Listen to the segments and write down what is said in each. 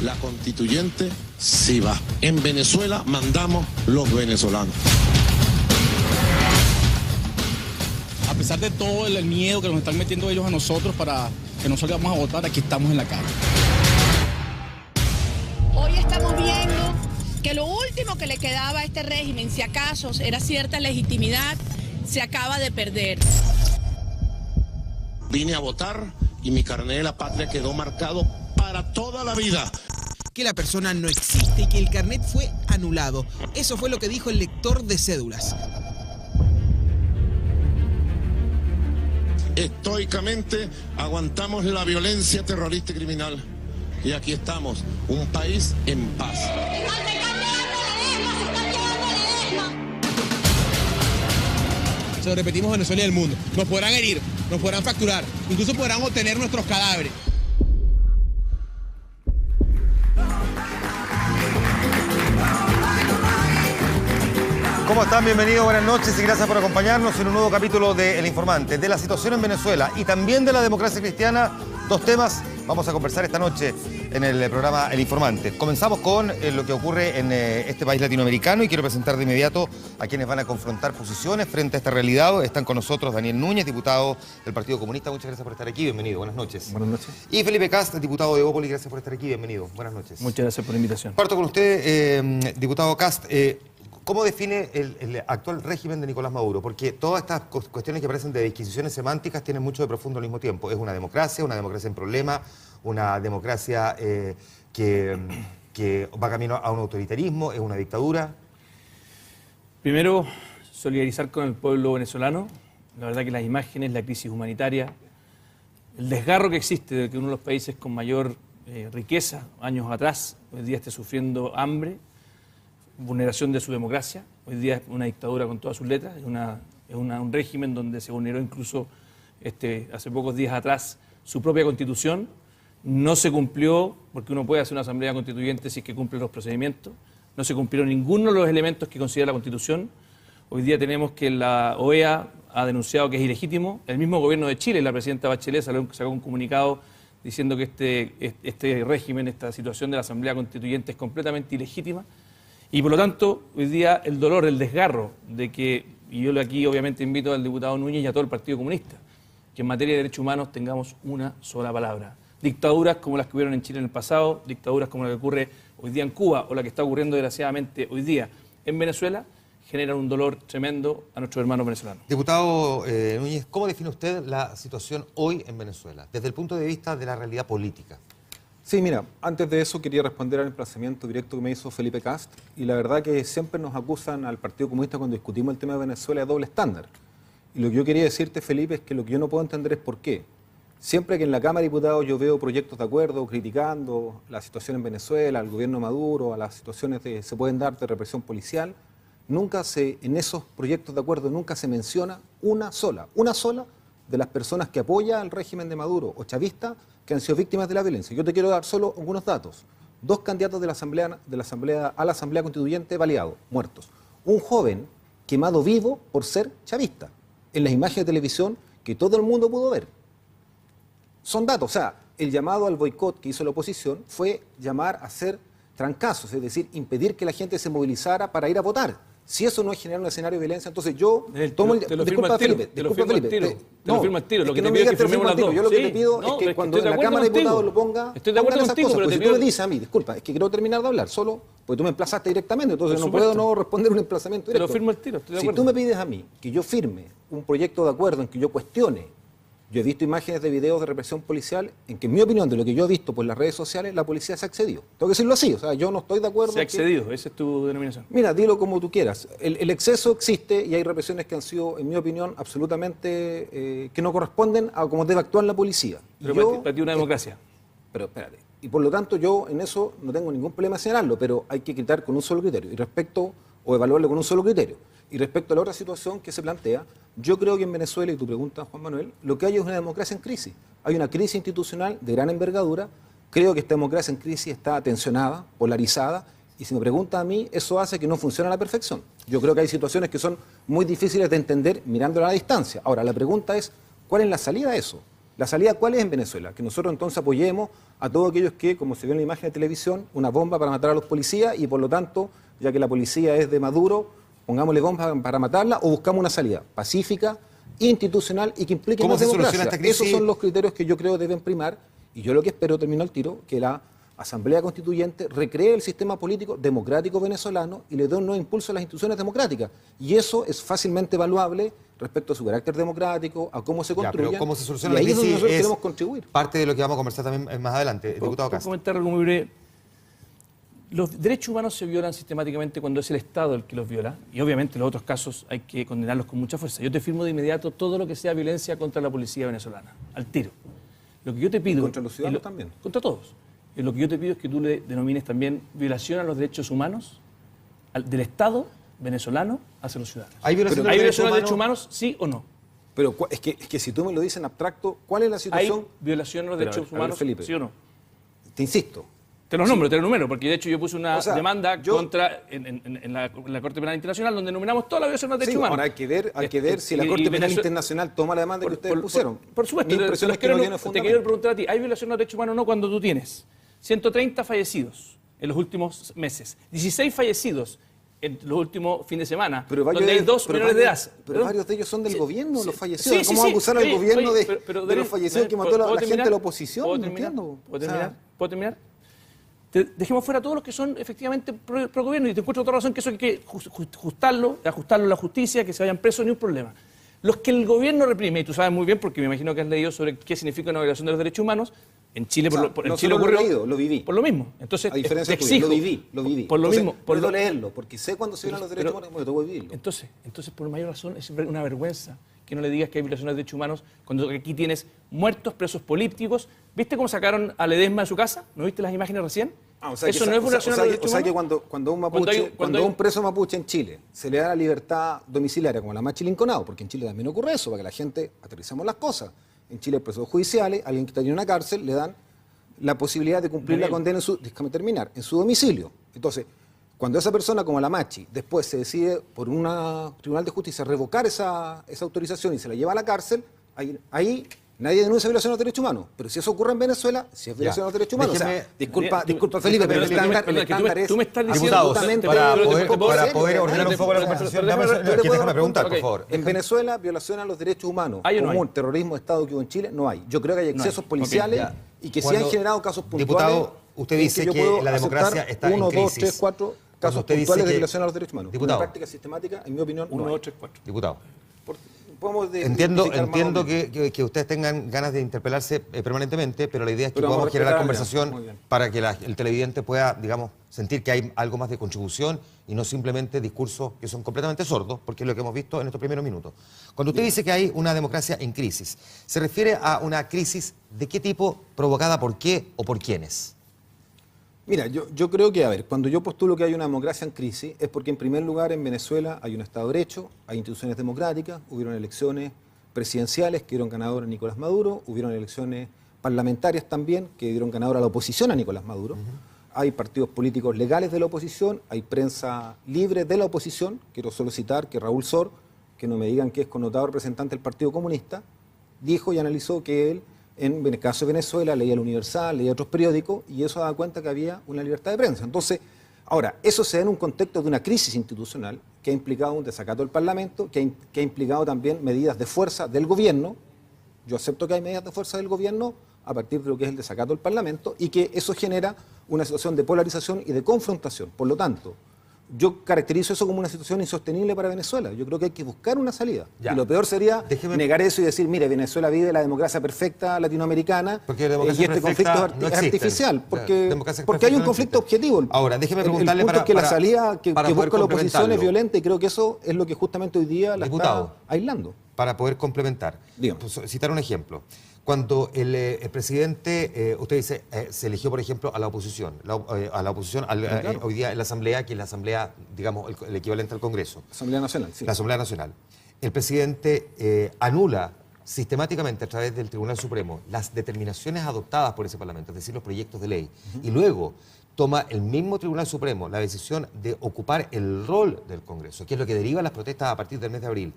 La constituyente sí va. En Venezuela mandamos los venezolanos. A pesar de todo el miedo que nos están metiendo ellos a nosotros para que no salgamos a votar, aquí estamos en la calle. Hoy estamos viendo que lo último que le quedaba a este régimen, si acaso era cierta legitimidad, se acaba de perder. Vine a votar y mi carnet de la patria quedó marcado para toda la vida. Que la persona no existe y que el carnet fue anulado. Eso fue lo que dijo el lector de cédulas. Estoicamente aguantamos la violencia terrorista y criminal. Y aquí estamos, un país en paz. Se lo repetimos a Venezuela y al mundo. Nos podrán herir, nos podrán fracturar, incluso podrán obtener nuestros cadáveres. ¿Cómo están? Bienvenidos, buenas noches y gracias por acompañarnos en un nuevo capítulo de El Informante, de la situación en Venezuela y también de la democracia cristiana. Dos temas vamos a conversar esta noche en el programa El Informante. Comenzamos con lo que ocurre en este país latinoamericano y quiero presentar de inmediato a quienes van a confrontar posiciones frente a esta realidad. Están con nosotros Daniel Núñez, diputado del Partido Comunista. Muchas gracias por estar aquí. Bienvenido. Buenas noches. Buenas noches. Y Felipe Kast, diputado de Evópolis. Gracias por estar aquí. Bienvenido. Buenas noches. Muchas gracias por la invitación. Parto con usted, diputado Kast. ¿Cómo define el actual régimen de Nicolás Maduro? Porque todas estas cuestiones que aparecen de disquisiciones semánticas tienen mucho de profundo al mismo tiempo. Es una democracia en problema, una democracia que va camino a un autoritarismo, es una dictadura. Primero, solidarizar con el pueblo venezolano. La verdad que las imágenes, la crisis humanitaria, el desgarro que existe de que uno de los países con mayor riqueza, años atrás, hoy día esté sufriendo hambre, vulneración de su democracia. Hoy día es una dictadura con todas sus letras, es un régimen donde se vulneró incluso hace pocos días atrás su propia constitución. No se cumplió, porque uno puede hacer una asamblea constituyente si es que cumple los procedimientos. No se cumplieron ninguno de los elementos que considera la Constitución. Hoy día tenemos que la OEA ha denunciado que es ilegítimo. El mismo gobierno de Chile, la presidenta Bachelet, sacó un comunicado diciendo que este régimen, esta situación de la asamblea constituyente es completamente ilegítima. Y por lo tanto, hoy día el dolor, el desgarro de que, y yo aquí obviamente invito al diputado Núñez y a todo el Partido Comunista, que en materia de derechos humanos tengamos una sola palabra. Dictaduras como las que hubieron en Chile en el pasado, dictaduras como la que ocurre hoy día en Cuba o la que está ocurriendo desgraciadamente hoy día en Venezuela, generan un dolor tremendo a nuestros hermanos venezolanos. Diputado Núñez, ¿cómo define usted la situación hoy en Venezuela, desde el punto de vista de la realidad política? Sí, mira, antes de eso quería responder al emplazamiento directo que me hizo Felipe Kast, y la verdad que siempre nos acusan al Partido Comunista cuando discutimos el tema de Venezuela de doble estándar. Y lo que yo quería decirte, Felipe, es que lo que yo no puedo entender es por qué. Siempre que en la Cámara de Diputados yo veo proyectos de acuerdo criticando la situación en Venezuela, al gobierno Maduro, a las situaciones que se pueden dar de represión policial, en esos proyectos de acuerdo nunca se menciona una sola de las personas que apoyan al régimen de Maduro o chavista que han sido víctimas de la violencia. Yo te quiero dar solo algunos datos. 2 candidatos a la Asamblea Constituyente baleados, muertos. Un joven quemado vivo por ser chavista, en las imágenes de televisión que todo el mundo pudo ver. Son datos, o sea, el llamado al boicot que hizo la oposición fue llamar a hacer trancazos, es decir, impedir que la gente se movilizara para ir a votar. Si eso no es generar un escenario de violencia, entonces yo tomo el... Disculpa, Felipe. Te lo firmo al tiro. Lo que te pido es que firmemos las dos. Yo lo que te pido es que cuando en la Cámara de Diputados lo ponga... Estoy de acuerdo contigo, pero si tú me dices a mí, disculpa, es que quiero terminar de hablar, solo porque tú me emplazaste directamente, entonces no puedo no responder un emplazamiento directo. Te lo firmo al tiro, estoy de acuerdo. Si tú me pides a mí que yo firme un proyecto de acuerdo en que yo cuestione, yo he visto imágenes de videos de represión policial en que, en mi opinión, de lo que yo he visto por las redes sociales, la policía se ha excedido. Tengo que decirlo así, o sea, yo no estoy de acuerdo. Se ha excedido, esa es tu denominación. Mira, dilo como tú quieras. El exceso existe y hay represiones que han sido, en mi opinión, absolutamente que no corresponden a cómo debe actuar la policía. Pero para ti una democracia. Pero espérate. Y por lo tanto yo en eso no tengo ningún problema en señalarlo, pero hay que quitar con un solo criterio o evaluarlo con un solo criterio. Y respecto a la otra situación que se plantea, yo creo que en Venezuela, y tu pregunta, Juan Manuel, lo que hay es una democracia en crisis. Hay una crisis institucional de gran envergadura. Creo que esta democracia en crisis está tensionada, polarizada, y si me pregunta a mí, eso hace que no funcione a la perfección. Yo creo que hay situaciones que son muy difíciles de entender mirándola a la distancia. Ahora, la pregunta es, ¿cuál es la salida a eso? ¿La salida cuál es en Venezuela? Que nosotros entonces apoyemos a todos aquellos que, como se vio en la imagen de televisión, una bomba para matar a los policías y por lo tanto, ya que la policía es de Maduro, pongámosle bombas para matarla o buscamos una salida pacífica, institucional y que implique más democracia. Esos son los criterios que yo creo deben primar y yo lo que espero, termino el tiro, que la Asamblea Constituyente recree el sistema político democrático venezolano y le dé un nuevo impulso a las instituciones democráticas. Y eso es fácilmente evaluable respecto a su carácter democrático, a cómo se construye. Cómo se soluciona la crisis crisis nosotros queremos contribuir. Parte de lo que vamos a conversar también más adelante. Diputado Kast. Un comentario muy breve. Los derechos humanos se violan sistemáticamente cuando es el Estado el que los viola y obviamente los otros casos hay que condenarlos con mucha fuerza. Yo te firmo de inmediato todo lo que sea violencia contra la policía venezolana, al tiro. Lo que yo te pido... ¿Y contra los ciudadanos también? Contra todos. Y lo que yo te pido es que tú le denomines también violación a los derechos humanos del Estado venezolano hacia los ciudadanos. ¿Hay violación a los derechos humanos, sí o no? Pero es que si tú me lo dices en abstracto, ¿cuál es la situación? ¿Hay violación a los derechos humanos, Felipe, sí o no? Te insisto. Te los nombro, te los numero, porque de hecho yo puse una demanda contra en la Corte Penal Internacional donde nominamos toda la violación de los derechos humanos. Ahora hay que ver si la Corte Penal Internacional toma la demanda que ustedes pusieron. Por supuesto, Mi impresión es que no tiene te fundamento. quiero preguntar a ti, ¿hay violación de los derechos humanos o no cuando tú tienes 130 fallecidos en los últimos meses, 16 fallecidos en los últimos fines de semana, donde hay 2 menores de edad? Pero varios de ellos son del gobierno, los fallecidos. Sí, ¿Cómo va a acusar al gobierno de los fallecidos que mató a la gente de la oposición? ¿Puedo No terminar? entiendo. ¿Puedo terminar? Dejemos fuera a todos los que son efectivamente pro gobierno y te encuentro otra razón que eso hay que ajustarlo a la justicia, que se vayan presos, ni un problema. Los que el gobierno reprime, y tú sabes muy bien porque me imagino que has leído sobre qué significa una violación de los derechos humanos, en Chile, en Chile ocurrió, lo he leído, lo viví. Por lo mismo. Entonces, a diferencia te exijo, lo viví. Por lo mismo. Puedo leerlo, porque sé cuándo se violan los derechos humanos, porque tengo que vivirlo. Entonces, por mayor razón, es una vergüenza que no le digas que hay violaciones de derechos humanos cuando aquí tienes muertos, presos políticos. ¿Viste cómo sacaron a Ledesma de su casa? ¿No viste las imágenes recién? Eso no es violación de derechos humanos. O sea que cuando un preso mapuche en Chile se le da la libertad domiciliaria, como la Machi Linconado, porque en Chile también ocurre eso, para que la gente aterricemos las cosas. En Chile hay presos judiciales, alguien que está en una cárcel, le dan la posibilidad de cumplir la condena en su domicilio. Entonces, cuando esa persona, como la Machi, después se decide por un tribunal de justicia revocar esa autorización y se la lleva a la cárcel, ahí nadie denuncia violación de los derechos humanos. Pero si eso ocurre en Venezuela, si es violación de los derechos humanos. Disculpa Felipe, pero el estándar es... Tú me estás diciendo... Para poder ordenar un poco la conversación, déjame preguntar, por favor. En Venezuela, violación a los derechos humanos, como el terrorismo de Estado que hubo en Chile, no hay. Yo creo que hay excesos policiales y que sí han generado casos puntuales. Diputado, usted dice que la democracia está en crisis. 1, 2, 3, 4 casos puntuales de violación a los derechos humanos. Diputado. Una práctica sistemática, en mi opinión, 1, 2, 3, 4. Diputado. Entiendo que ustedes tengan ganas de interpelarse permanentemente, pero la idea es que podamos generar conversación para que el televidente pueda, digamos, sentir que hay algo más de contribución y no simplemente discursos que son completamente sordos, porque es lo que hemos visto en estos primeros minutos. Cuando usted dice que hay una democracia en crisis, ¿se refiere a una crisis de qué tipo, provocada por qué o por quiénes? Mira, yo creo que, a ver, cuando yo postulo que hay una democracia en crisis es porque en primer lugar en Venezuela hay un Estado de Derecho, hay instituciones democráticas, hubieron elecciones presidenciales que dieron ganador a Nicolás Maduro, hubieron elecciones parlamentarias también que dieron ganador a la oposición a Nicolás Maduro, hay partidos políticos legales de la oposición, hay prensa libre de la oposición, quiero solo citar que Raúl Sor, que no me digan que es connotado representante del Partido Comunista, dijo y analizó que él, en el caso de Venezuela, leía el Universal, leía otros periódicos y eso daba cuenta que había una libertad de prensa. Entonces, ahora, eso se da en un contexto de una crisis institucional que ha implicado un desacato del Parlamento, que ha implicado también medidas de fuerza del gobierno. Yo acepto que hay medidas de fuerza del gobierno a partir de lo que es el desacato del Parlamento y que eso genera una situación de polarización y de confrontación. Por lo tanto, yo caracterizo eso como una situación insostenible para Venezuela. Yo creo que hay que buscar una salida. Y lo peor sería negar eso y decir, mire, Venezuela vive la democracia perfecta latinoamericana y este conflicto es artificial. Porque hay un conflicto objetivo. Ahora, déjeme preguntarle el punto es que la salida que busca la oposición es violenta y creo que eso es lo que justamente hoy día la está aislando. Para poder complementar, pues, citar un ejemplo. Cuando el presidente, usted dice, se eligió, por ejemplo, a la oposición, hoy día en la Asamblea, que es la Asamblea, digamos, el equivalente al Congreso. Asamblea Nacional, sí. La Asamblea Nacional. El presidente anula sistemáticamente a través del Tribunal Supremo las determinaciones adoptadas por ese Parlamento, es decir, los proyectos de ley, y luego toma el mismo Tribunal Supremo la decisión de ocupar el rol del Congreso, que es lo que deriva las protestas a partir del mes de abril.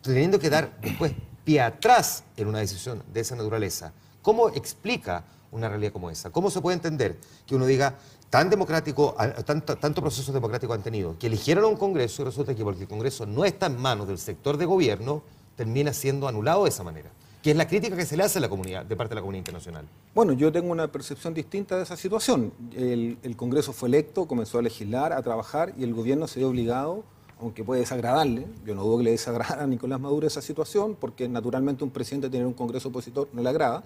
teniendo que dar después pie atrás en una decisión de esa naturaleza, ¿cómo explica una realidad como esa? ¿Cómo se puede entender que uno diga, tan democrático, tanto proceso democrático han tenido, que eligieron a un Congreso y resulta que porque el Congreso no está en manos del sector de gobierno, termina siendo anulado de esa manera? Que es la crítica que se le hace a la comunidad, de parte de la comunidad internacional. Bueno, yo tengo una percepción distinta de esa situación. El Congreso fue electo, comenzó a legislar, a trabajar, y el gobierno se vio obligado, aunque puede desagradarle, yo no dudo que le desagrada a Nicolás Maduro esa situación, porque naturalmente un presidente tener un Congreso opositor no le agrada,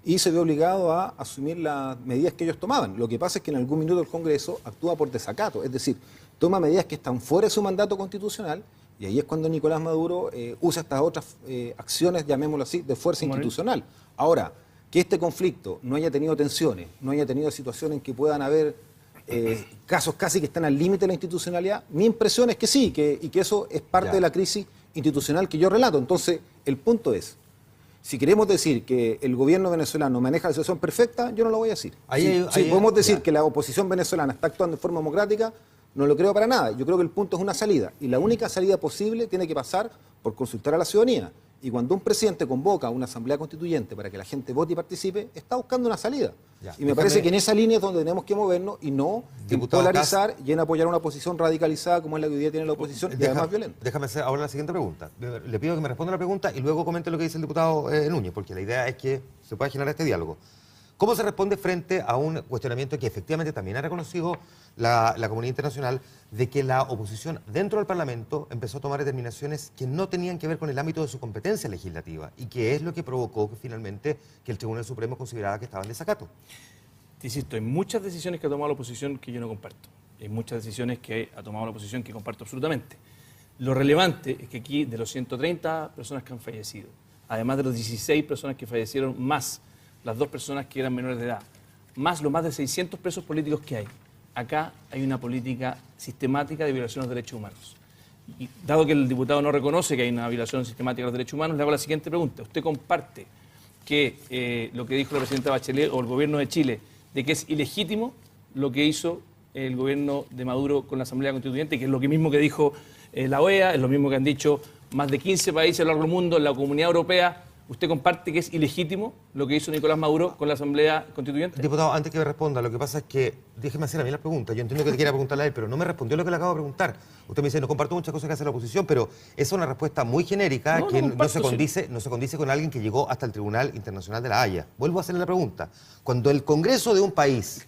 y se vio obligado a asumir las medidas que ellos tomaban. Lo que pasa es que en algún minuto el Congreso actúa por desacato, es decir, toma medidas que están fuera de su mandato constitucional, y ahí es cuando Nicolás Maduro usa estas otras acciones, llamémoslo así, de fuerza institucional. Ahora, que este conflicto no haya tenido tensiones, no haya tenido situaciones en que puedan haber casos casi que están al límite de la institucionalidad, mi impresión es que sí, y que eso es parte de la crisis institucional que yo relato. Entonces, el punto es, si queremos decir que el gobierno venezolano maneja la situación perfecta, yo no lo voy a decir. Si podemos decir que la oposición venezolana está actuando de forma democrática, no lo creo para nada. Yo creo que el punto es una salida. Y la única salida posible tiene que pasar por consultar a la ciudadanía. Y cuando un presidente convoca a una asamblea constituyente para que la gente vote y participe, está buscando una salida. Y me parece que en esa línea es donde tenemos que movernos y no en polarizar y en apoyar una posición radicalizada como es la que hoy día tiene la oposición y además violenta. Déjame hacer ahora la siguiente pregunta. Le pido que me responda la pregunta y luego comente lo que dice el diputado Núñez, porque la idea es que se pueda generar este diálogo. ¿Cómo se responde frente a un cuestionamiento que efectivamente también ha reconocido la comunidad internacional de que la oposición dentro del Parlamento empezó a tomar determinaciones que no tenían que ver con el ámbito de su competencia legislativa y que es lo que provocó que finalmente que el Tribunal Supremo considerara que estaba en desacato? Te insisto, hay muchas decisiones que ha tomado la oposición que yo no comparto. Hay muchas decisiones que ha tomado la oposición que comparto absolutamente. Lo relevante es que aquí, de los 130 personas que han fallecido, además de los 16 personas que fallecieron más las 2 personas que eran menores de edad, más los más de 600 presos políticos que hay. Acá hay una política sistemática de violación de los derechos humanos. Y dado que el diputado no reconoce que hay una violación sistemática de los derechos humanos, le hago la siguiente pregunta. ¿Usted comparte que lo que dijo la presidenta Bachelet o el gobierno de Chile, de que es ilegítimo lo que hizo el gobierno de Maduro con la Asamblea Constituyente, que es lo mismo que dijo la OEA, es lo mismo que han dicho más de 15 países a lo largo del mundo, en la Comunidad Europea? ¿Usted comparte que es ilegítimo lo que hizo Nicolás Maduro con la Asamblea Constituyente? Diputado, antes que me responda, lo que pasa es que, déjeme hacer a mí la pregunta. Yo entiendo que te quiera preguntarle a él, pero no me respondió lo que le acabo de preguntar. Usted me dice, no comparto muchas cosas que hace la oposición, pero esa es una respuesta muy genérica que no se condice con alguien que llegó hasta el Tribunal Internacional de la Haya. Vuelvo a hacerle la pregunta. Cuando el Congreso de un país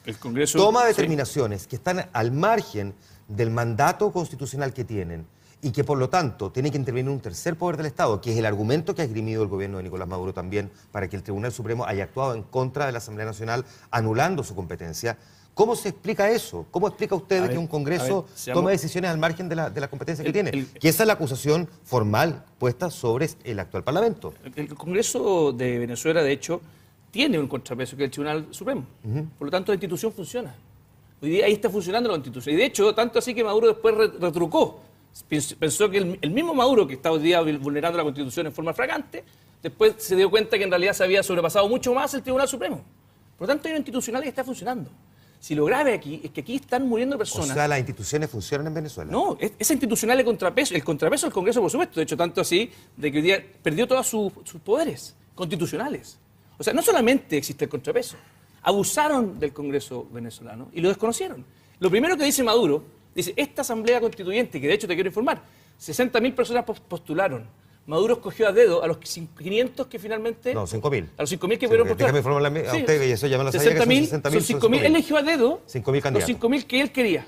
toma determinaciones que están al margen del mandato constitucional que tienen, y que por lo tanto tiene que intervenir un tercer poder del Estado, que es el argumento que ha esgrimido el gobierno de Nicolás Maduro también para que el Tribunal Supremo haya actuado en contra de la Asamblea Nacional, anulando su competencia. ¿Cómo se explica eso? ¿Cómo explica usted que un Congreso tome decisiones al margen de la competencia que tiene? Que esa es la acusación formal puesta sobre el actual Parlamento. El Congreso de Venezuela, de hecho, tiene un contrapeso que es el Tribunal Supremo. Por lo tanto, la institución funciona. Hoy día ahí está funcionando la institución. Y de hecho, tanto así que Maduro después retrucó. Pensó que el mismo Maduro, que está hoy día vulnerando la Constitución en forma flagrante, después se dio cuenta que en realidad se había sobrepasado mucho más el Tribunal Supremo. Por lo tanto, hay una institucional que está funcionando. Si lo grave aquí es que aquí están muriendo personas. O sea, las instituciones funcionan en Venezuela. No, esa institucional es el contrapeso del Congreso, por supuesto. De hecho, tanto así de que hoy día perdió todos sus poderes constitucionales. O sea, no solamente existe el contrapeso, abusaron del Congreso venezolano y lo desconocieron. Lo primero que dice Maduro, dice, esta Asamblea Constituyente, que de hecho te quiero informar, 60.000 personas postularon. Maduro escogió a dedo a los 500 que finalmente... No, 5.000. A los 5.000 que pudieron postular. Déjame informarle a usted, que eso ya me lo sabía, que son 60.000. Son 5.000. Él eligió a dedo 5.000 candidatos. Los 5.000 que él quería,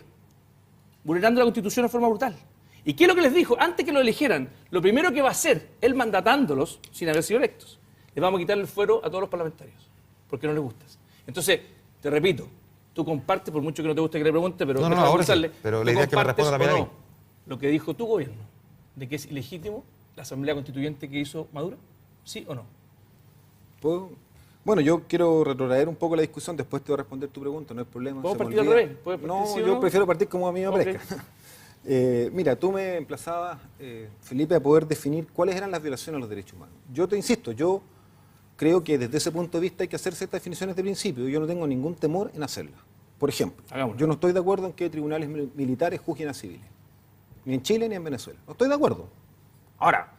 vulnerando la Constitución de forma brutal. ¿Y qué es lo que les dijo? Antes que lo eligieran, lo primero que va a hacer, él mandatándolos, sin haber sido electos, les vamos a quitar el fuero a todos los parlamentarios, porque no les gustas. Entonces, te repito, tú compartes, por mucho que no te guste que le pregunte, pero ahora sí, pero la idea es que me responda también a mí. Lo que dijo tu gobierno, de que es ilegítimo la Asamblea Constituyente que hizo Maduro, ¿sí o no? Bueno, yo quiero retrotraer un poco la discusión, después te voy a responder tu pregunta, no hay problema. ¿Puedo partir al revés? No, yo prefiero partir como a mí me parezca. Mira, tú me emplazabas, Felipe, a poder definir cuáles eran las violaciones a los derechos humanos. Yo te insisto, yo creo que desde ese punto de vista hay que hacer ciertas definiciones de principio y yo no tengo ningún temor en hacerlas. Por ejemplo, yo no estoy de acuerdo en que tribunales militares juzguen a civiles, ni en Chile ni en Venezuela. No estoy de acuerdo. Ahora,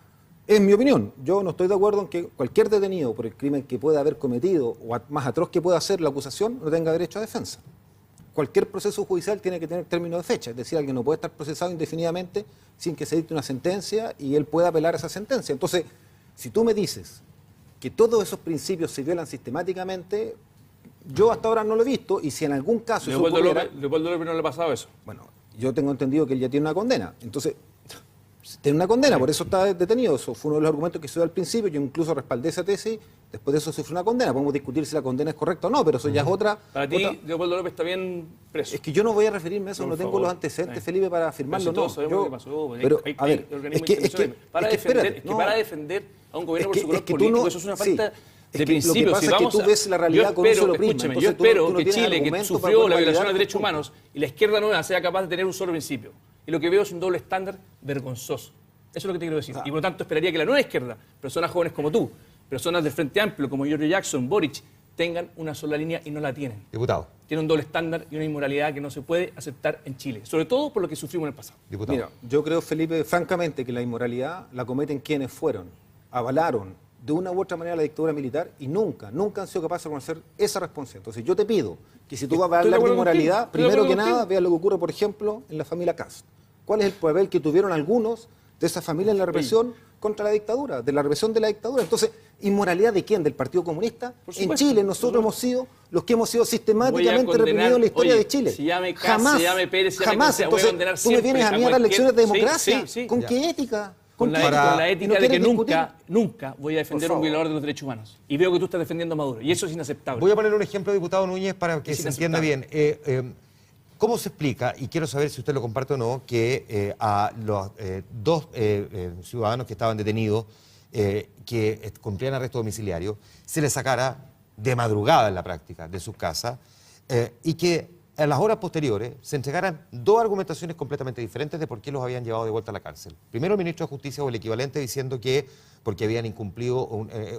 Es mi opinión. Yo no estoy de acuerdo en que cualquier detenido por el crimen que pueda haber cometido o más atroz que pueda ser la acusación no tenga derecho a defensa. Cualquier proceso judicial tiene que tener término de fecha, es decir, alguien no puede estar procesado indefinidamente sin que se dicte una sentencia y él pueda apelar a esa sentencia. Entonces, si tú me dices que todos esos principios se violan sistemáticamente, yo hasta ahora no lo he visto, y si en algún caso Leopoldo López no le ha pasado eso. Bueno, yo tengo entendido que él ya tiene una condena. Entonces, tiene una condena, por eso está detenido. Eso fue uno de los argumentos que se dio al principio. Yo incluso respaldé esa tesis. Después de eso sufrió una condena. Podemos discutir si la condena es correcta o no, pero eso ya es otra. Para ti, Leopoldo López está bien preso. Es que yo no voy a referirme a eso, no tengo los antecedentes, Felipe, para afirmarlo. Todos sabemos qué pasó. Pero, a ver, para defender a un gobierno por su color político, eso es una falta de principios. Lo que pasa es que tú ves la realidad con un solo prisma. Escúchame, yo espero que Chile, que sufrió la violación de derechos humanos, y la izquierda nueva sea capaz de tener un solo principio. Y lo que veo es un doble estándar vergonzoso. Eso es lo que te quiero decir. Y por lo tanto esperaría que la nueva izquierda, personas jóvenes como tú, personas del Frente Amplio como Giorgio Jackson, Boric, tengan una sola línea y no la tienen. Diputado. Tienen un doble estándar y una inmoralidad que no se puede aceptar en Chile, sobre todo por lo que sufrimos en el pasado. Diputado. Mira, yo creo, Felipe, francamente, que la inmoralidad la cometen quienes avalaron de una u otra manera la dictadura militar y nunca han sido capaces de reconocer esa responsabilidad. Entonces yo te pido que si tú vas a hablar de inmoralidad, primero que nada, veas lo que ocurre, por ejemplo, en la familia Kast. ¿Cuál es el papel que tuvieron algunos de esa familia en la represión contra la dictadura, de la represión de la dictadura? Entonces, ¿inmoralidad de quién? ¿Del Partido Comunista? En Chile nosotros hemos sido los que hemos sido sistemáticamente reprimidos en la historia de Chile. Jamás, se llame Pérez, se llame jamás. Entonces, tú me vienes a mí a dar lecciones de democracia. ¿Con qué ética? Con la ética de que nunca voy a defender a un violador de los derechos humanos. Y veo que tú estás defendiendo a Maduro. Y eso es inaceptable. Voy a poner un ejemplo, diputado Núñez, para que se entienda bien. ¿Cómo se explica, y quiero saber si usted lo comparte o no, que a los dos ciudadanos que estaban detenidos, que cumplían arresto domiciliario, se les sacara de madrugada en la práctica de sus casas y que en las horas posteriores se entregaran dos argumentaciones completamente diferentes de por qué los habían llevado de vuelta a la cárcel? Primero, el ministro de Justicia o el equivalente diciendo que porque habían incumplido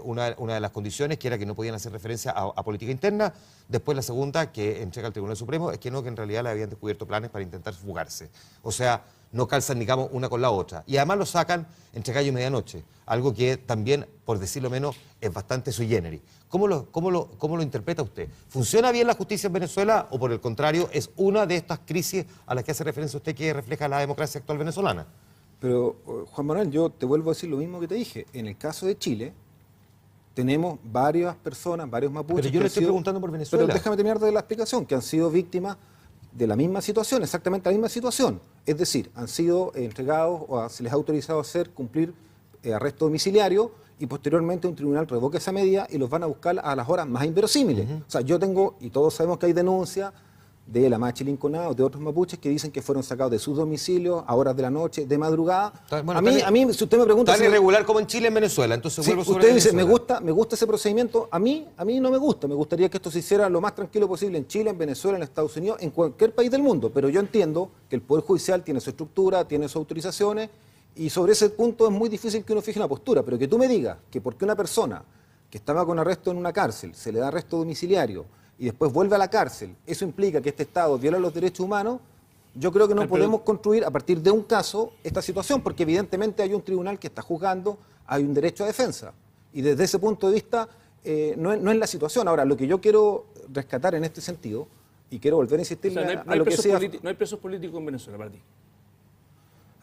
una de las condiciones, que era que no podían hacer referencia a política interna. Después la segunda, que entrega al Tribunal Supremo, es que no, que en realidad le habían descubierto planes para intentar fugarse. O sea, no calzan, digamos, una con la otra. Y además lo sacan entre gallo y medianoche, algo que también, por decirlo menos, es bastante sui generis. ¿Cómo lo interpreta usted? ¿Funciona bien la justicia en Venezuela o, por el contrario, es una de estas crisis a las que hace referencia usted que refleja la democracia actual venezolana? Pero, Juan Manuel, yo te vuelvo a decir lo mismo que te dije. En el caso de Chile, tenemos varias personas, varios mapuches... Pero yo le estoy preguntando por Venezuela. Pero déjame terminar de la explicación, que han sido víctimas de la misma situación, exactamente la misma situación. Es decir, han sido entregados o se les ha autorizado a cumplir arresto domiciliario y posteriormente un tribunal revoca esa medida y los van a buscar a las horas más inverosímiles. O sea, yo tengo, y todos sabemos que hay denuncias de la Machi Linconada o de otros mapuches que dicen que fueron sacados de sus domicilios a horas de la noche, de madrugada. Bueno, a mí, si usted me pregunta... Tan irregular como en Chile, en Venezuela. Entonces vuelvo sobre usted dice, Venezuela. me gusta ese procedimiento. A mí no me gusta. Me gustaría que esto se hiciera lo más tranquilo posible en Chile, en Venezuela, en Estados Unidos, en cualquier país del mundo. Pero yo entiendo que el Poder Judicial tiene su estructura, tiene sus autorizaciones, y sobre ese punto es muy difícil que uno fije una postura. Pero que tú me digas que porque una persona que estaba con arresto en una cárcel se le da arresto domiciliario y después vuelve a la cárcel, eso implica que este Estado viola los derechos humanos, yo creo que no podemos construir a partir de un caso esta situación, porque evidentemente hay un tribunal que está juzgando, hay un derecho a defensa. Y desde ese punto de vista no es la situación. Ahora, lo que yo quiero rescatar en este sentido, y quiero volver a insistir a lo que sea... No hay presos políticos en Venezuela para ti.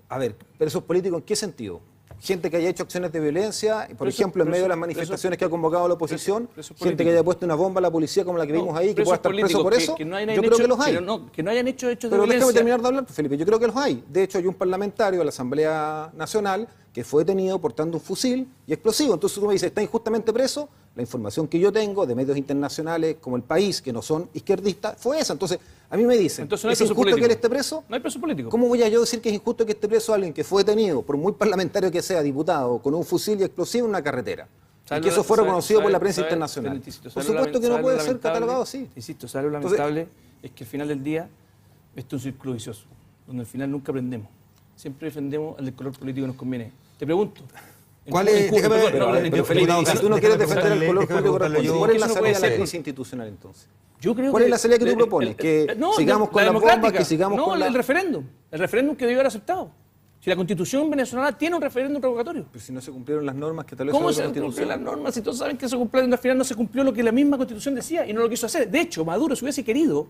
A ver, ¿presos políticos en qué sentido? Gente que haya hecho acciones de violencia, por ejemplo, en medio de las manifestaciones que ha convocado la oposición, gente que haya puesto una bomba a la policía como la que vimos ahí, que pueda estar preso por eso, yo creo que los hay. Que no hayan hecho hechos de Pero violencia. déjame terminar de hablar, Felipe, yo creo que los hay. De hecho, hay un parlamentario de la Asamblea Nacional que fue detenido portando un fusil y explosivo. Entonces tú me dices, ¿está injustamente preso? La información que yo tengo de medios internacionales como El País, que no son izquierdistas, fue esa. Entonces, a mí me dicen, entonces, ¿no hay ¿es injusto político? que él esté preso? No hay preso político. ¿Cómo voy a yo decir que es injusto que esté preso alguien que fue detenido, por muy parlamentario que sea, diputado, con un fusil y explosivo en una carretera? Y que eso fue reconocido por la prensa internacional. Por supuesto que no puede ser catalogado así. Insisto, ¿sabes lo lamentable? Es que al final del día esto es un círculo vicioso, donde al final nunca aprendemos. Siempre defendemos el color político que nos conviene. Te pregunto. ¿Cuál es? Si tú no quieres defender el color político, ¿cuál es la salida de la crisis institucional entonces? ¿Cuál es la salida que tú propones? ¿Que sigamos con la bomba, que sigamos con la...? El referéndum. El referéndum que debió haber aceptado. Si la Constitución venezolana tiene un referéndum revocatorio. Pero si no se cumplieron las normas que establece la ¿Cómo se Constitución. cumplieron las normas? Si todos saben que se cumplieron, al final no se cumplió lo que la misma Constitución decía y no lo quiso hacer. De hecho, Maduro, si hubiese querido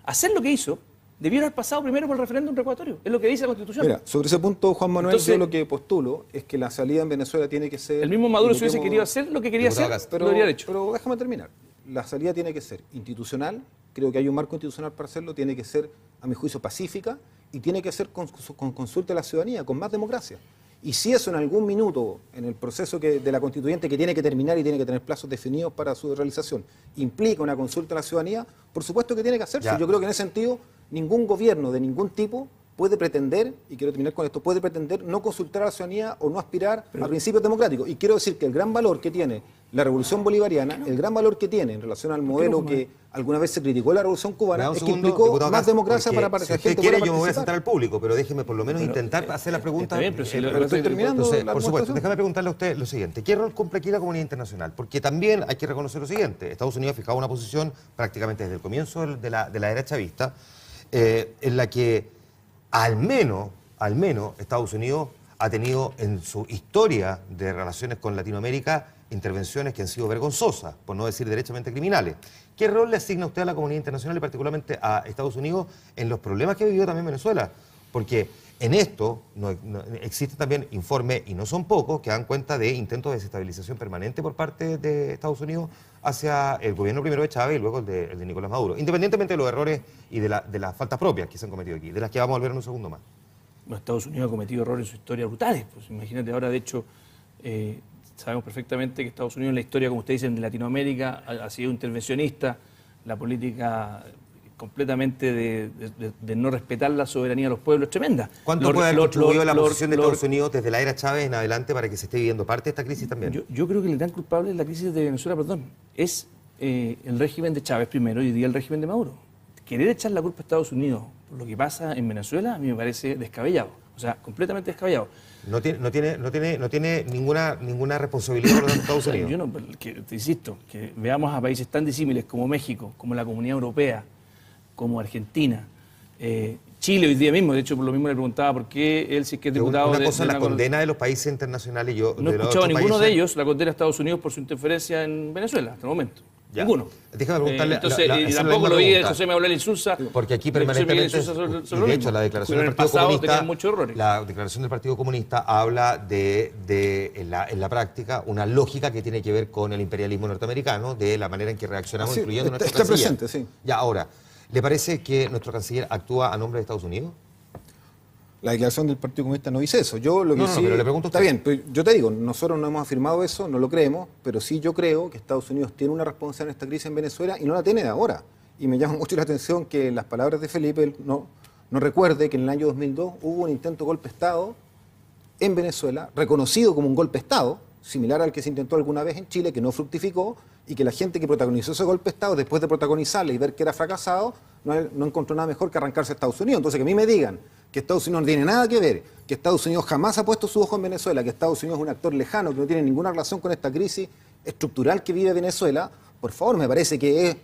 hacer lo que hizo, debiera haber pasado primero por el referéndum revocatorio. Es lo que dice la Constitución. Mira, sobre ese punto, Juan Manuel, Entonces, yo lo que postulo es que la salida en Venezuela tiene que ser... el mismo Maduro, si hubiese querido hacer lo que quería hacer, lo habría hecho. Pero déjame terminar. La salida tiene que ser institucional, creo que hay un marco institucional para hacerlo, tiene que ser, a mi juicio, pacífica y tiene que ser con consulta de la ciudadanía, con más democracia. Y si eso en algún minuto, en el proceso de la constituyente que tiene que terminar y tiene que tener plazos definidos para su realización, implica una consulta a la ciudadanía, por supuesto que tiene que hacerse. Ya. Yo creo que en ese sentido ningún gobierno de ningún tipo puede pretender, y quiero terminar con esto, puede pretender no consultar a la ciudadanía o no aspirar a principios democráticos. Y quiero decir que el gran valor que tiene la revolución bolivariana, el gran valor que tiene en relación al modelo que alguna vez se criticó la revolución cubana, es que implicó más democracia para que la gente quiere, pueda yo me voy a participar. sentar al público, pero déjeme por lo menos intentar hacer la pregunta. Está bien, pero si Pero estoy terminando. Entonces, la por supuesto, argumentación. déjame preguntarle a usted lo siguiente. ¿Qué rol cumple aquí la comunidad internacional? Porque también hay que reconocer lo siguiente. Estados Unidos ha fijado una posición prácticamente desde el comienzo de la era chavista, en la que al menos Estados Unidos ha tenido en su historia de relaciones con Latinoamérica intervenciones que han sido vergonzosas, por no decir derechamente criminales. ¿Qué rol le asigna usted a la comunidad internacional y particularmente a Estados Unidos en los problemas que ha vivido también Venezuela? Porque en esto existen también informes, y no son pocos, que dan cuenta de intentos de desestabilización permanente por parte de Estados Unidos hacia el gobierno primero de Chávez y luego el de Nicolás Maduro, independientemente de los errores y de las faltas propias que se han cometido aquí, de las que vamos a volver en un segundo más. Bueno, Estados Unidos ha cometido errores en su historia brutales. Pues imagínate ahora, de hecho, sabemos perfectamente que Estados Unidos en la historia, como ustedes dicen, de Latinoamérica ha sido intervencionista, la política completamente de no respetar la soberanía de los pueblos es tremenda. ¿Cuánto puede haber contribuido la posición de Estados Unidos desde la era Chávez en adelante para que se esté viviendo parte de esta crisis también? Yo creo que el gran culpable de la crisis de Venezuela, es el régimen de Chávez primero y hoy día el régimen de Maduro. Querer echar la culpa a Estados Unidos por lo que pasa en Venezuela a mí me parece descabellado, o sea, completamente descabellado. No tiene ninguna responsabilidad por Estados Unidos. Yo te insisto, que veamos a países tan disímiles como México, como la Comunidad Europea, como Argentina, Chile hoy día mismo, de hecho por lo mismo le preguntaba por qué él sí que es diputado una cosa es la condena de los países internacionales. No he escuchado a ninguno de ellos la condena a Estados Unidos por su interferencia en Venezuela hasta el momento. Ya. Ninguno. Déjame preguntarle. Y tampoco lo vi de José Manuel Insulza. Porque aquí permanentemente. Y de hecho, la declaración del Partido Comunista. La declaración del Partido Comunista habla en la práctica una lógica que tiene que ver con el imperialismo norteamericano, de la manera en que reaccionamos, incluyendo nuestro canciller. Está presente, sí. Ya, ahora, ¿le parece que nuestro canciller actúa a nombre de Estados Unidos? La declaración del Partido Comunista no dice eso. Yo lo que sí, pero le pregunto a usted. Está bien, pero yo te digo, nosotros no hemos afirmado eso, no lo creemos, pero sí yo creo que Estados Unidos tiene una responsabilidad en esta crisis en Venezuela y no la tiene de ahora. Y me llama mucho la atención que las palabras de Felipe no recuerde que en el año 2002 hubo un intento de golpe de Estado en Venezuela, reconocido como un golpe de Estado, similar al que se intentó alguna vez en Chile, que no fructificó, y que la gente que protagonizó ese golpe de Estado, después de protagonizarle y ver que era fracasado, no encontró nada mejor que arrancarse a Estados Unidos. Entonces, que a mí me digan que Estados Unidos no tiene nada que ver, que Estados Unidos jamás ha puesto su ojo en Venezuela, que Estados Unidos es un actor lejano, que no tiene ninguna relación con esta crisis estructural que vive Venezuela, por favor, me parece que es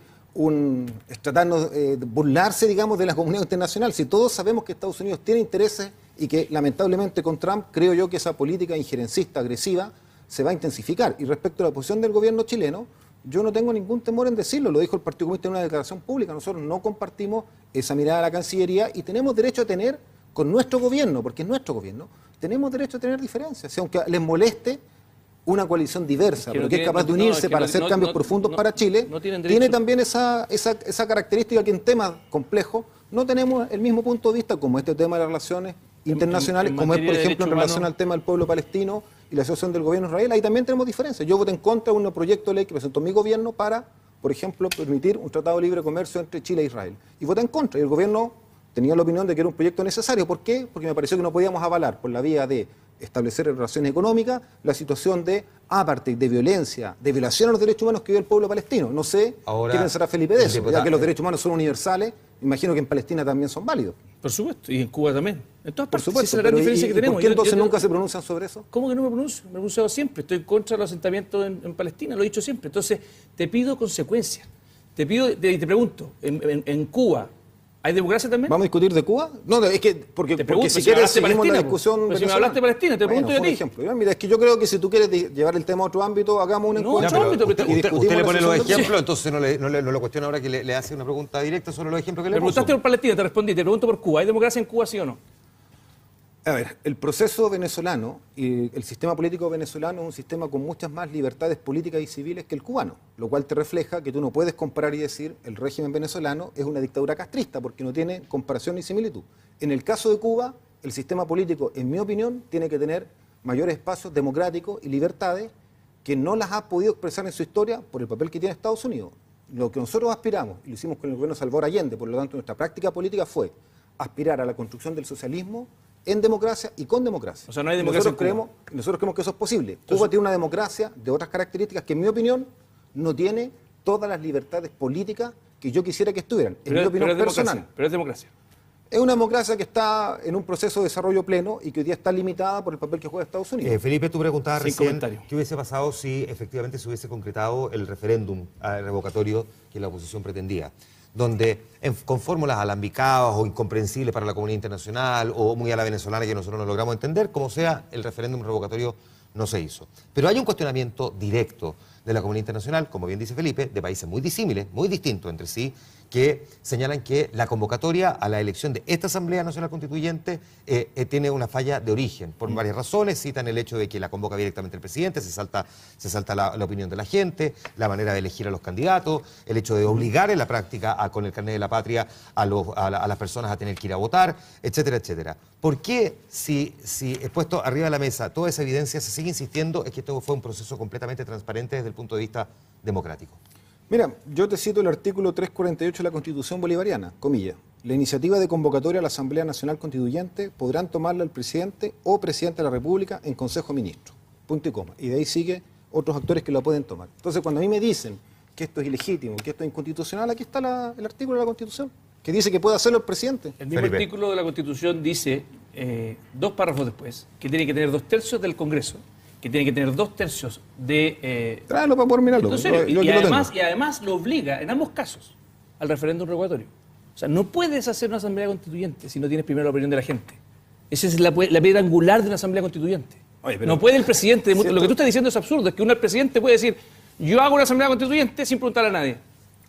tratarnos de burlarse, digamos, de la comunidad internacional. Si todos sabemos que Estados Unidos tiene intereses y que, lamentablemente, con Trump, creo yo que esa política injerencista, agresiva, se va a intensificar. Y respecto a la posición del gobierno chileno, yo no tengo ningún temor en decirlo, lo dijo el Partido Comunista en una declaración pública, nosotros no compartimos esa mirada de la Cancillería y tenemos derecho a tener, con nuestro gobierno, porque es nuestro gobierno, tenemos derecho a tener diferencias, aunque les moleste una coalición diversa, pero que es capaz de unirse para hacer cambios profundos para Chile, tiene también esa característica que en temas complejos no tenemos el mismo punto de vista como este tema de las relaciones internacionales, como es, por ejemplo, en relación al tema del pueblo palestino y la situación del gobierno de Israel. Ahí también tenemos diferencias. Yo voté en contra de un proyecto de ley que presentó mi gobierno para, por ejemplo, permitir un tratado de libre comercio entre Chile e Israel. Y voté en contra, y el gobierno tenía la opinión de que era un proyecto necesario. ¿Por qué? Porque me pareció que no podíamos avalar por la vía de establecer relaciones económicas la situación de apartheid, de violencia, de violación a los derechos humanos que vive el pueblo palestino. No sé qué pensará Felipe de eso, ya que los derechos humanos son universales, imagino que en Palestina también son válidos. Por supuesto, y en Cuba también. En todas partes, esa es la gran diferencia que tenemos. ¿Por qué entonces nunca se pronuncian sobre eso? ¿Cómo que no me pronuncio? Me he pronunciado siempre. Estoy en contra de los asentamientos en Palestina, lo he dicho siempre. Entonces, te pido consecuencias. Te pido y te pregunto, en Cuba, ¿Hay democracia también? ¿Vamos a discutir de Cuba? No, es que porque si quieres seguimos la discusión. Pero si me hablaste de Palestina, te pregunto yo a ti. Ejemplo. Mira, es que yo creo que si tú quieres llevar el tema a otro ámbito, hagamos un encuentro. Usted le pone los ejemplos, entonces no lo cuestiona ahora que le hace una pregunta directa sobre los ejemplos que le puso. Me preguntaste por Palestina, te respondí, te pregunto por Cuba. ¿Hay democracia en Cuba, sí o no? A ver, el proceso venezolano y el sistema político venezolano es un sistema con muchas más libertades políticas y civiles que el cubano, lo cual te refleja que tú no puedes comparar y decir el régimen venezolano es una dictadura castrista porque no tiene comparación ni similitud. En el caso de Cuba, el sistema político, en mi opinión, tiene que tener mayores espacios democráticos y libertades que no las ha podido expresar en su historia por el papel que tiene Estados Unidos. Lo que nosotros aspiramos, y lo hicimos con el gobierno de Salvador Allende, por lo tanto nuestra práctica política fue aspirar a la construcción del socialismo en democracia y con democracia. O sea, no hay democracia. Nosotros creemos que eso es posible. Cuba tiene una democracia de otras características que, en mi opinión, no tiene todas las libertades políticas que yo quisiera que estuvieran. En mi opinión personal. Pero es democracia. Es una democracia que está en un proceso de desarrollo pleno y que hoy día está limitada por el papel que juega Estados Unidos. Felipe, tú preguntabas recién qué hubiese pasado si efectivamente se hubiese concretado el referéndum revocatorio que la oposición pretendía, donde con fórmulas alambicadas o incomprensibles para la comunidad internacional o muy a la venezolana que nosotros no logramos entender, como sea, el referéndum revocatorio no se hizo. Pero hay un cuestionamiento directo de la comunidad internacional, como bien dice Felipe, de países muy disímiles, muy distintos entre sí, que señalan que la convocatoria a la elección de esta Asamblea Nacional Constituyente tiene una falla de origen, por varias razones. Citan el hecho de que la convoca directamente el presidente, se salta la opinión de la gente, la manera de elegir a los candidatos, el hecho de obligar en la práctica con el carnet de la patria a las personas a tener que ir a votar, etcétera, etcétera. ¿Por qué, si expuesto arriba de la mesa toda esa evidencia, se sigue insistiendo en que esto fue un proceso completamente transparente desde el punto de vista democrático? Mira, yo te cito el artículo 348 de la Constitución Bolivariana, comillas. La iniciativa de convocatoria a la Asamblea Nacional Constituyente podrán tomarla el presidente o presidente de la República en Consejo de Ministros. Punto y coma. Y de ahí sigue otros actores que la pueden tomar. Entonces, cuando a mí me dicen que esto es ilegítimo, que esto es inconstitucional, aquí está el artículo de la Constitución, que dice que puede hacerlo el presidente. El mismo artículo de la Constitución dice, 2 párrafos después, que tiene que tener 2/3 del Congreso, que tiene que tener 2/3 de... Tráelo para poder mirarlo. Y además lo obliga, en ambos casos, al referéndum revocatorio. O sea, no puedes hacer una asamblea constituyente si no tienes primero la opinión de la gente. Esa es la piedra angular de una asamblea constituyente. Oye, no puede el presidente... Lo que tú estás diciendo es absurdo, es que el presidente puede decir, yo hago una asamblea constituyente sin preguntar a nadie.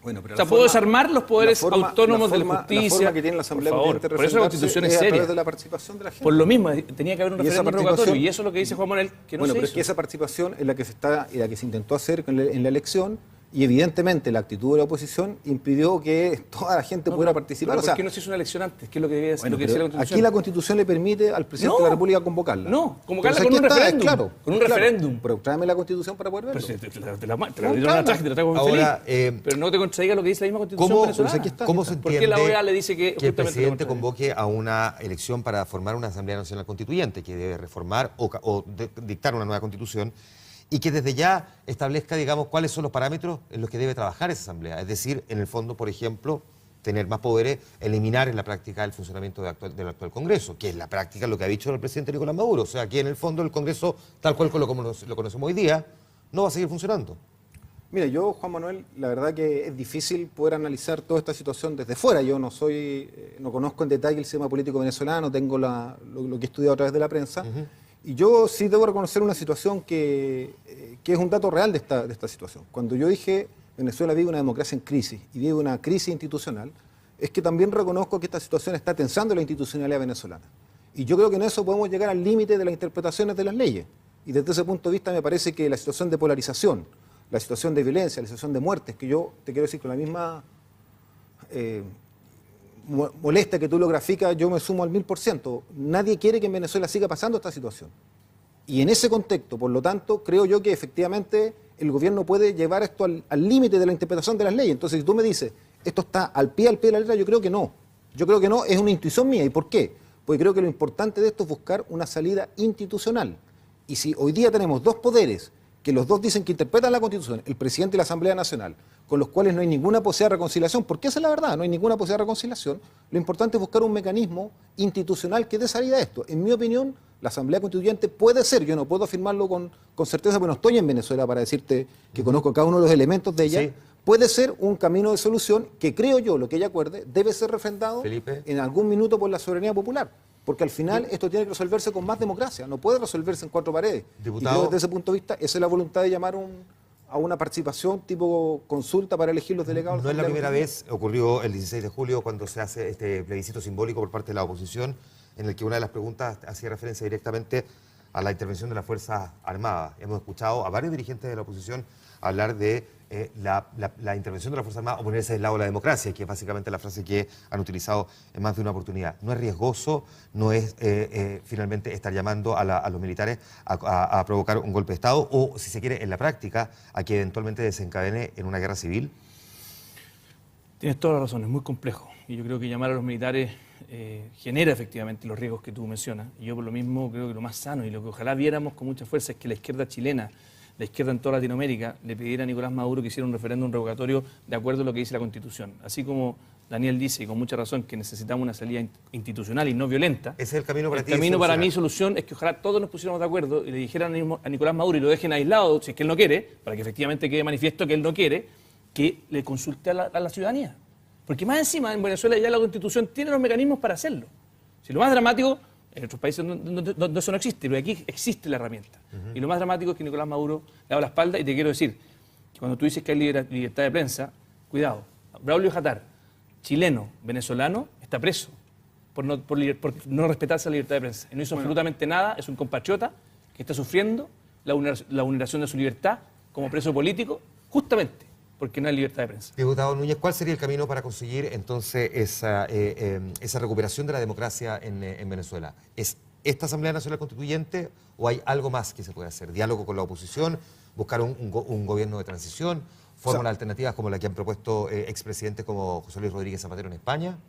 Bueno, pero puedo desarmar los poderes autónomos de la justicia. La forma que tiene la Asamblea Constituyente por eso la Constitución es seria. A través de la participación de la gente. Por lo mismo, tenía que haber un referéndum revocatorio y eso es lo que dice Juan Manuel, que no se hizo. Pero es que esa participación es la que se intentó hacer en la elección y evidentemente la actitud de la oposición impidió que toda la gente pudiera participar. ¿Por qué no se hizo una elección antes? ¿Qué es lo que debía decir la Constitución? Aquí la Constitución le permite al presidente de la República convocarla. No, convocarla con un referéndum. Claro, con un referéndum. Pero tráeme la Constitución para poder verlo. Te la traje, te la traigo feliz. Pero no te contradiga lo que dice la misma Constitución venezolana. ¿Cómo se entiende ¿Por qué la OEA le dice que el presidente convoque a una elección para formar una Asamblea Nacional Constituyente que debe reformar o dictar una nueva Constitución? Y que desde ya establezca, digamos, cuáles son los parámetros en los que debe trabajar esa asamblea. Es decir, en el fondo, por ejemplo, tener más poderes, eliminar en la práctica el funcionamiento del actual Congreso, que es la práctica lo que ha dicho el presidente Nicolás Maduro. O sea, aquí en el fondo el Congreso, tal cual lo conocemos hoy día, no va a seguir funcionando. Mira, yo, Juan Manuel, la verdad que es difícil poder analizar toda esta situación desde fuera. Yo no conozco en detalle el sistema político venezolano, tengo lo que he estudiado a través de la prensa. Y yo sí debo reconocer una situación que es un dato real de esta situación. Cuando yo dije Venezuela vive una democracia en crisis y vive una crisis institucional, es que también reconozco que esta situación está tensando la institucionalidad venezolana. Y yo creo que en eso podemos llegar al límite de las interpretaciones de las leyes. Y desde ese punto de vista me parece que la situación de polarización, la situación de violencia, la situación de muertes, que yo te quiero decir con la misma molestia que tú lo graficas, yo me sumo al 1000%. Nadie quiere que en Venezuela siga pasando esta situación. Y en ese contexto, por lo tanto, creo yo que efectivamente el gobierno puede llevar esto al límite de la interpretación de las leyes. Entonces, si tú me dices, esto está al pie de la letra, yo creo que no. Yo creo que no, es una intuición mía. ¿Y por qué? Porque creo que lo importante de esto es buscar una salida institucional. Y si hoy día tenemos dos poderes, que los dos dicen que interpretan la Constitución, el presidente y la Asamblea Nacional, con los cuales no hay ninguna posibilidad de reconciliación, porque esa es la verdad, no hay ninguna posibilidad de reconciliación, lo importante es buscar un mecanismo institucional que dé salida a esto. En mi opinión, la Asamblea Constituyente puede ser, yo no puedo afirmarlo con certeza, porque no estoy en Venezuela para decirte que conozco cada uno de los elementos de ella, puede ser un camino de solución que creo yo, lo que ella acuerde, debe ser refrendado Felipe. en algún minuto por la soberanía popular. Porque al final esto tiene que resolverse con más democracia, no puede resolverse en 4 paredes. Diputado. Y creo desde ese punto de vista, esa es la voluntad de llamar a una participación tipo consulta para elegir los delegados. No es la primera vez, ocurrió el 16 de julio cuando se hace este plebiscito simbólico por parte de la oposición, en el que una de las preguntas hacía referencia directamente a la intervención de las Fuerzas Armadas. Hemos escuchado a varios dirigentes de la oposición hablar de la intervención de las Fuerzas Armadas o ponerse del lado de la democracia, que es básicamente la frase que han utilizado en más de una oportunidad. ¿No es riesgoso, no es finalmente estar llamando a los militares a provocar un golpe de Estado o, si se quiere, en la práctica, a que eventualmente desencadene en una guerra civil? Tienes toda la razón, es muy complejo. Y yo creo que llamar a los militares genera efectivamente los riesgos que tú mencionas. Y yo por lo mismo creo que lo más sano y lo que ojalá viéramos con mucha fuerza es que la izquierda chilena, la izquierda en toda Latinoamérica, le pidiera a Nicolás Maduro que hiciera un referéndum revocatorio de acuerdo a lo que dice la Constitución. Así como Daniel dice, y con mucha razón, que necesitamos una salida institucional y no violenta. ¿Ese es el camino para ti? El camino para mí, solución, es que ojalá todos nos pusiéramos de acuerdo y le dijeran a Nicolás Maduro y lo dejen aislado, si es que él no quiere, para que efectivamente quede manifiesto que él no quiere, que le consulte a la ciudadanía. Porque más encima, en Venezuela ya la Constitución tiene los mecanismos para hacerlo. Si lo más dramático, en otros países donde eso no existe, pero aquí existe la herramienta. Y lo más dramático es que Nicolás Maduro le da la espalda, y te quiero decir que cuando tú dices que hay libertad de prensa, cuidado, Braulio Jatar, chileno, venezolano, está preso por no respetarse la libertad de prensa. Y no hizo absolutamente nada, es un compatriota que está sufriendo la vulneración de su libertad como preso político, justamente porque no hay libertad de prensa. Diputado Núñez, ¿cuál sería el camino para conseguir entonces esa recuperación de la democracia en Venezuela? ¿Es esta Asamblea Nacional Constituyente o hay algo más que se puede hacer? ¿Diálogo con la oposición? ¿Buscar un gobierno de transición? ¿Fórmulas alternativas como la que han propuesto expresidentes como José Luis Rodríguez Zapatero en España?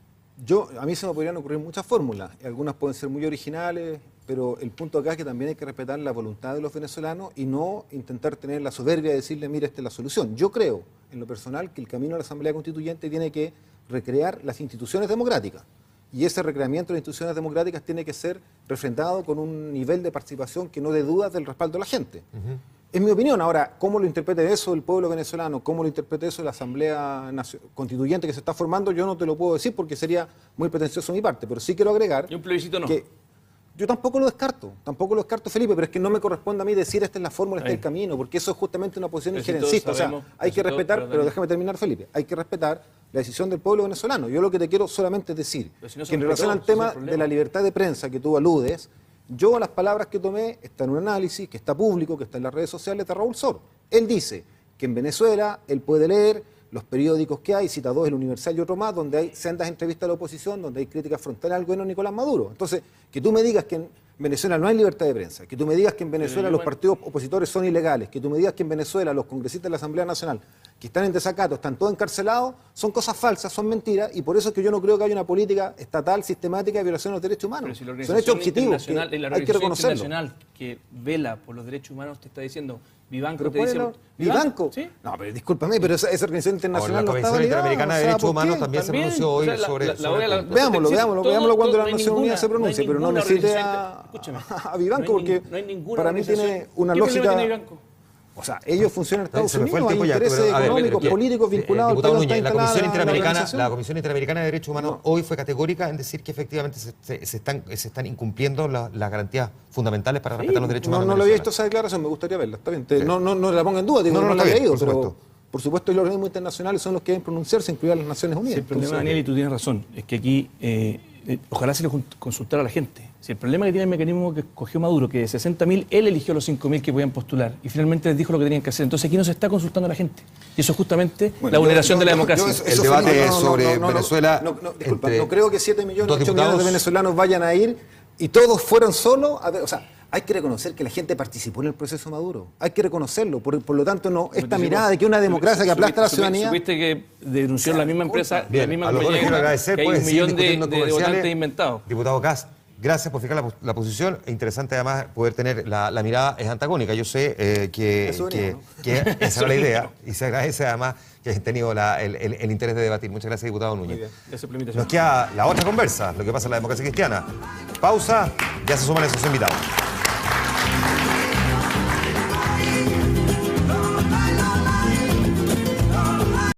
A mí se me podrían ocurrir muchas fórmulas, algunas pueden ser muy originales, pero el punto acá es que también hay que respetar la voluntad de los venezolanos y no intentar tener la soberbia de decirle, mira, esta es la solución. Yo creo, en lo personal, que el camino a la Asamblea Constituyente tiene que recrear las instituciones democráticas. Y ese recreamiento de las instituciones democráticas tiene que ser refrendado con un nivel de participación que no dé dudas del respaldo de la gente. Es mi opinión. Ahora, ¿cómo lo interprete eso el pueblo venezolano? ¿Cómo lo interprete eso la Asamblea Constituyente que se está formando? Yo no te lo puedo decir porque sería muy pretencioso de mi parte, pero sí quiero agregar... ¿Y un plebiscito no? Que yo tampoco lo descarto, Felipe, pero es que no me corresponde a mí decir esta es la fórmula, este es el camino, porque eso es justamente una posición injerencista. O sea, hay que respetar, pero déjame terminar, Felipe, hay que respetar la decisión del pueblo venezolano. Yo lo que te quiero solamente es decir, que en relación al tema de la libertad de prensa que tú aludes, yo las palabras que tomé están en un análisis que está público, que está en las redes sociales de Raúl Sor. Él dice que en Venezuela él puede leer los periódicos que hay, cita dos, El Universal y otro más, donde hay sendas entrevistas a la oposición, donde hay críticas frontales al gobierno de Nicolás Maduro. Entonces, que tú me digas que en Venezuela no hay libertad de prensa, que tú me digas que en Venezuela los partidos opositores son ilegales, que tú me digas que en Venezuela los congresistas de la Asamblea Nacional que están en desacato, están todos encarcelados, son cosas falsas, son mentiras, y por eso es que yo no creo que haya una política estatal sistemática de violación de los derechos humanos. Si son hechos objetivos que hay que reconocerlo. Internacional que vela por los derechos humanos te está diciendo, Vivanco pero te dice... ¿Vivanco? ¿Sí? No, pero discúlpame, pero esa organización internacional la Convención Interamericana de Derechos Humanos también se pronunció hoy sobre... Veámoslo cuando la Nación Unida se pronuncie, pero no necesite a Vivanco, porque para mí tiene una lógica... O sea, ellos funcionan en Estados Unidos, hay intereses económicos, políticos vinculados... Diputado Núñez, la Comisión Interamericana de Derechos Humanos hoy fue categórica en decir que efectivamente se están incumpliendo las garantías fundamentales para respetar los derechos humanos. No lo había visto esa declaración, me gustaría verla, está bien. No la pongo en duda, digo, no la había leído, pero por supuesto los organismos internacionales son los que deben pronunciarse, incluir a las Naciones Unidas. Sí, el problema, Daniel, y tú tienes razón, es que aquí ojalá se lo consultara a la gente. Si el problema que tiene el mecanismo que escogió Maduro, que de 60.000, él eligió los 5.000 que podían postular y finalmente les dijo lo que tenían que hacer. Entonces aquí no se está consultando a la gente. Y eso es justamente la vulneración de la democracia. El debate sobre Venezuela... Disculpa, no creo que 7 millones, 8 millones de venezolanos vayan a ir y todos fueron solos a ver, o sea, hay que reconocer que la gente participó en el proceso Maduro. Hay que reconocerlo. Por lo tanto, no esta mirada de que una democracia que aplasta a la ciudadanía... ¿Supiste que denunció la misma empresa, bien, la misma a lo mejor quiero agradecer, que hay 1 millón de votantes inventados? Diputado Kast, gracias por fijar la posición. Es interesante además poder tener la mirada es antagónica. Yo sé que esa es la idea y se agradece además que hayan tenido el interés de debatir. Muchas gracias, diputado Núñez. Nos queda la otra conversa, lo que pasa en la democracia cristiana. Pausa, ya se suman esos invitados.